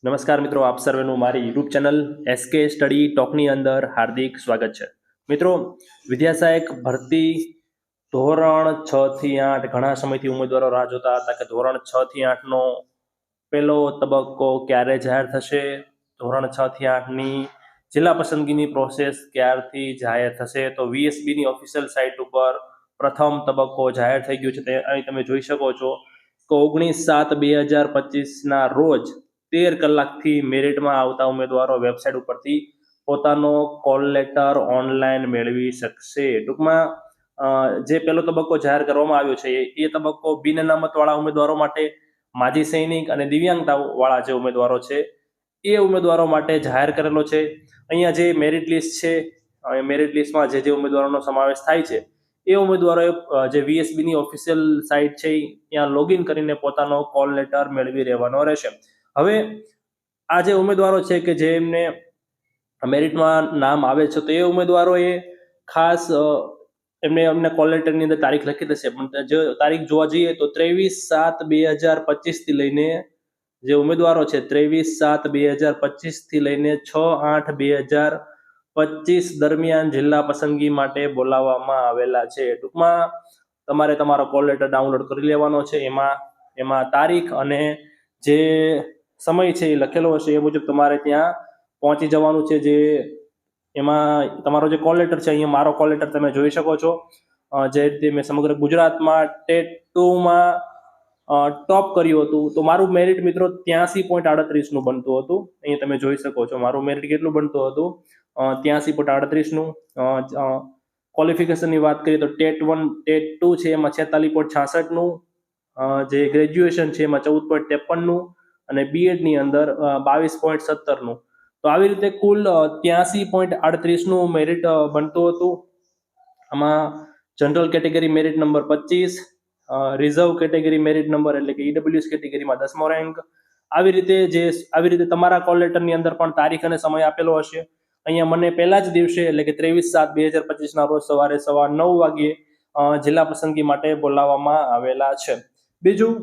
નમસ્કાર મિત્રો, આપ સર્વેનું મારી યુટ્યુબ ચેનલ એસકે સ્ટડી ટોકની અંદર હાર્દિક સ્વાગત છે. મિત્રો, વિદ્યા સહાયક ભરતી ધોરણ 6 થી 8 ઘણા સમયથી ઉમેદવારો રાહ જોતા હતા કે ધોરણ 6 થી 8 નો પહેલો તબક્કો ક્યારે જાહેર થશે, ધોરણ 6 થી 8 ની જિલ્લા પસંદગીની પ્રોસેસ ક્યારથી જાહેર થશે. તો VSB ની ઓફિશિયલ સાઇટ ઉપર પ્રથમ તબક્કો જાહેર થઈ ગયો છે. તે અહીં તમે જોઈ શકો છો કે 19/7/2025 ના રોજ 13 કલાકથી મેરિટમાં આવતા ઉમેદવારો વેબસાઇટ ઉપરથી પોતાનો કોલ લેટર ઓનલાઈન મેળવી શકશે. ટૂંકમાં જે પહેલો તબક્કો જાહેર કરવામાં આવ્યો છે એ તબક્કો બિન અનામતવાળા ઉમેદવારો માટે, માજી સૈનિક અને દિવ્યાંગતાવાળા જે ઉમેદવારો છે એ ઉમેદવારો માટે જાહેર કરેલો છે. અહીંયા જે મેરિટ લિસ્ટ છે, મેરિટ લિસ્ટમાં જે ઉમેદવારોનો સમાવેશ થાય છે એ ઉમેદવારોએ જે VSB ની ઓફિશિયલ સાઇટ છે ત્યાં લોગિન કરીને પોતાનો કોલ લેટર મેળવી રહેવાનો રહેશે. હવે આ જે ઉમેદવારો છે કે જેમને મેરિટમાં નામ આવે છે તો એ ઉમેદવારોએ ખાસ અમને કોલ લેટરની અંદર તારીખ લખી દેશે, પણ જો તારીખ જોવા જઈએ તો 23/7/2025 થી લઈને જે ઉમેદવારો છે 23/7/2025 થી લઈને 6/8/2025 દરમિયાન જિલ્લા પસંદગી માટે બોલાવવામાં આવેલા છે. ટૂંકમાં તમારે તમારો કોલ લેટર ડાઉનલોડ કરી લેવાનો છે. એમાં તારીખ અને જે સમય છે એ લખેલો હશે એ મુજબ તમારે ત્યાં પહોંચી જવાનું છે. જે એમાં તમારો જે કોલ લેટર છે, અહીંયા મારો કોલ લેટર તમે જોઈ શકો છો. જે રીતે મેં સમગ્ર ગુજરાતમાં ટેટ 2માં ટોપ કર્યું હતું તો મારું મેરિટ મિત્રો 83.38 નું બનતું હતું. અહીંયા તમે જોઈ શકો છો મારું મેરિટ કેટલું બનતું હતું, 83.38 નું. ક્વોલિફિકેશનની વાત કરીએ તો ટેટ 1 ટેટ 2 છે એમાં 46.66 નું, જે ગ્રેજ્યુએશન છે એમાં 14.53 નું અને બીએડ ની અંદર 22.17 નું. તો આવી રીતે કુલ 83.38 નું મેરિટ બનતું હતું. આમાં general category merit number 25, reserve category merit number એટલે કે EWS કેટેગરીમાં 10મો રેન્ક. આવી રીતે તમારા કોલ લેટરની અંદર પણ તારીખ અને સમય આપેલો હશે. અહીંયા મને પહેલા જ દિવસે એટલે કે 23/7/2025 ના રોજ સવારે 9:15 વાગ્યે જિલ્લા પસંદગી માટે બોલાવવામાં આવેલા છે. બીજું,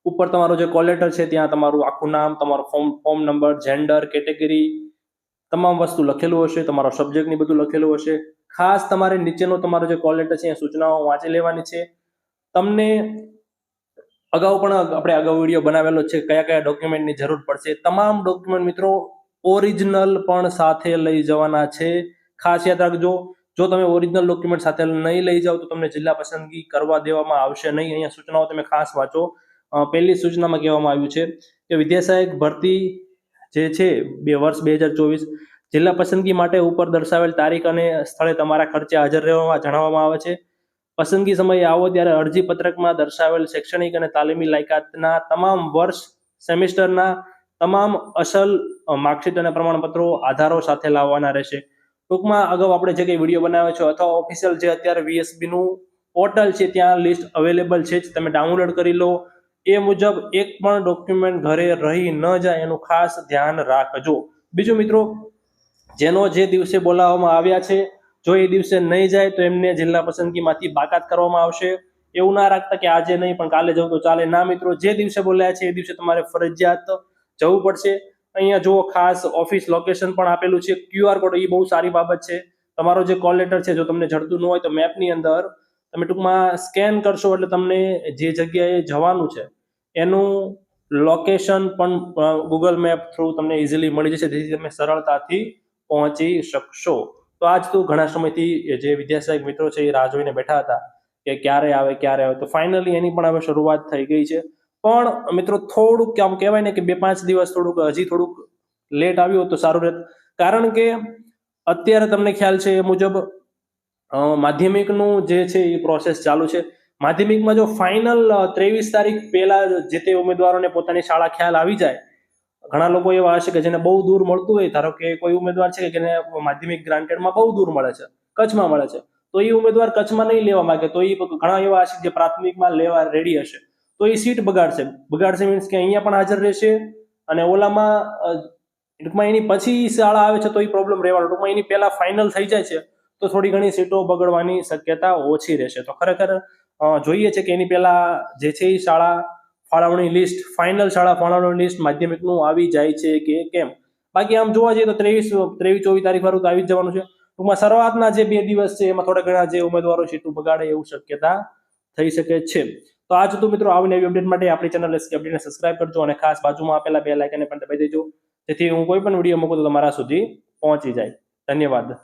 ઉપર તમારો જે કોલ લેટર છે ત્યાં તમારું આખું નામ, તમારો ફોર્મ નંબર, જેન્ડર, કેટેગરી, તમામ વસ્તુ લખેલું હશે. તમારો સબ્જેક્ટ ની બધું લખેલું હશે. ખાસ તમારે નીચેનો તમારો જે કોલ લેટર છે એ સૂચનાઓ વાંચી લેવાની છે. તમને આપણે વિડીયો બનાવેલો છે કયા કયા ડોક્યુમેન્ટની જરૂર પડશે. તમામ ડોક્યુમેન્ટ મિત્રો ઓરિજિનલ પણ સાથે લઈ જવાના છે. ખાસ યાદ રાખજો, જો તમે ઓરિજિનલ ડોક્યુમેન્ટ સાથે નહીં લઈ જાઓ તો તમને જિલ્લા પસંદગી કરવા દેવામાં આવશે નહીં. અહીંયા સૂચનાઓ તમે ખાસ વાંચો. પહેલી સૂચનામાં કહેવામાં આવ્યું છે કે વિદ્યા સહાયક ભરતી જે છે વર્ષ 2024 જિલ્લા પસંદગી માટે ઉપર દર્શાવેલ તારીખ અને સ્થળે તમારા ખર્ચે હાજર રહેવા જણાવવામાં આવે છે. પસંદગી સમયે આવો ત્યારે અરજી પત્રકમાં દર્શાવેલ શૈક્ષણિક અને તાલીમી લાયકાતના તમામ વર્ષ સેમેસ્ટરના તમામ અસલ માર્કશીટ અને પ્રમાણપત્રો આધારો સાથે લાવવાના રહેશે. ટૂંકમાં અગાઉ આપણે જે કંઈ વિડીયો બનાવ્યો છે અથવા ઓફિશિયલ જે અત્યારે VSB નું પોર્ટલ છે ત્યાં લિસ્ટ અવેલેબલ છે, તમે ડાઉનલોડ કરી લો. એ મુજબ એક પણ ડોક્યુમેન્ટ ઘરે રહી ન જાય એનું ખાસ ધ્યાન રાખજો. બીજું મિત્રો, જેનો જે દિવસે બોલાવવામાં આવ્યા છે જો એ દિવસે નહીં જાય તો એમને જિલ્લા પસંદગીમાંથી બાકાત કરવામાં આવશે. એવું ના રાખતા કે આજે નહીં પણ કાલે જવું તો ચાલે. ના મિત્રો, જે દિવસે બોલાયા છે એ દિવસે તમારે ફરજિયાત જવું પડશે. અહીંયા જુઓ, ખાસ ઓફિસ લોકેશન પણ આપેલું છે, QR કોડ, એ બહુ સારી બાબત છે. તમારો જે કોલ લેટર છે જો તમને જડતું ન હોય તો મેપની અંદર તમે ટૂંકમાં સ્કેન કરશો એટલે તમને જે જગ્યાએ જવાનું છે એનું લોકેશન પણ ગૂગલ મેપ થ્રુ તમને ઇઝીલી મળી જશે, જેથી તમે સરળતાથી પહોંચી શકશો. તો આજ તો ઘણા સમયથી જે વિદ્યા સહાયક મિત્રો છે એ રાહ જોઈને બેઠા હતા કે ક્યારે આવે. તો ફાઇનલી એની પણ હવે શરૂઆત થઈ ગઈ છે. પણ મિત્રો થોડુંક આમ કહેવાય ને કે 2-5 દિવસ થોડુંક લેટ આવ્યું તો સારું રહેત. કારણ કે અત્યારે તમને ખ્યાલ છે એ મુજબ માધ્યમિકનું જે છે એ પ્રોસેસ ચાલુ છે. માધ્યમિકમાં જો ફાઇનલ 23 તારીખ પહેલા જે તે ઉમેદવારોને પોતાની શાળા ખ્યાલ આવી જાય, ઘણા લોકો એવા હશે કે જેને બહુ દૂર મળતું હોય, ધારો કે કોઈ ઉમેદવાર છે કે જેને માધ્યમિક ગ્રાન્ટેડમાં બહુ દૂર મળે છે, કચ્છમાં મળે છે, તો એ ઉમેદવાર કચ્છમાં નહીં લેવા માંગે, તો એ ઘણા એવા હશે જે પ્રાથમિકમાં લેવા રેડી હશે, તો એ સીટ બગાડશે મીન્સ કે અહીંયા પણ હાજર રહેશે અને ઓલામાં ટૂંકમાં એની પછી શાળા આવે છે તો એ પ્રોબ્લેમ રહેવાનો. ટૂંકમાં એની પહેલા ફાઇનલ થઈ જાય છે તો થોડી ઘણી સીટો બગડવાની શક્યતા ઓછી રહેશે. તો ખરેખર જોઈએ છે કે એની પહેલા જે છે એ શાળા ફાળવણી લિસ્ટ, ફાઇનલ શાળા ફાળવણી લિસ્ટ માધ્યમિકનું આવી જાય છે કે કેમ. બાકી આમ જોવા જઈએ તો 23-24 તારીખ વાળું તો આવી જ જવાનું છે. ટૂંકમાં શરૂઆતના જે 2 દિવસ છે એમાં થોડા ઘણા જે ઉમેદવારો સીટું બગાડે એવું શક્યતા થઈ શકે છે. તો આ જ હતું મિત્રો, આવી નવી અપડેટ માટે આપણી ચેનલ એસકે અપડેટને સબસ્ક્રાઇબ કરજો અને ખાસ બાજુમાં આપેલા બેલ આઇકનને પણ દબાવી દેજો, જેથી હું કોઈ પણ વિડીયો મૂકું તો તમારા સુધી પહોંચી જાય. ધન્યવાદ.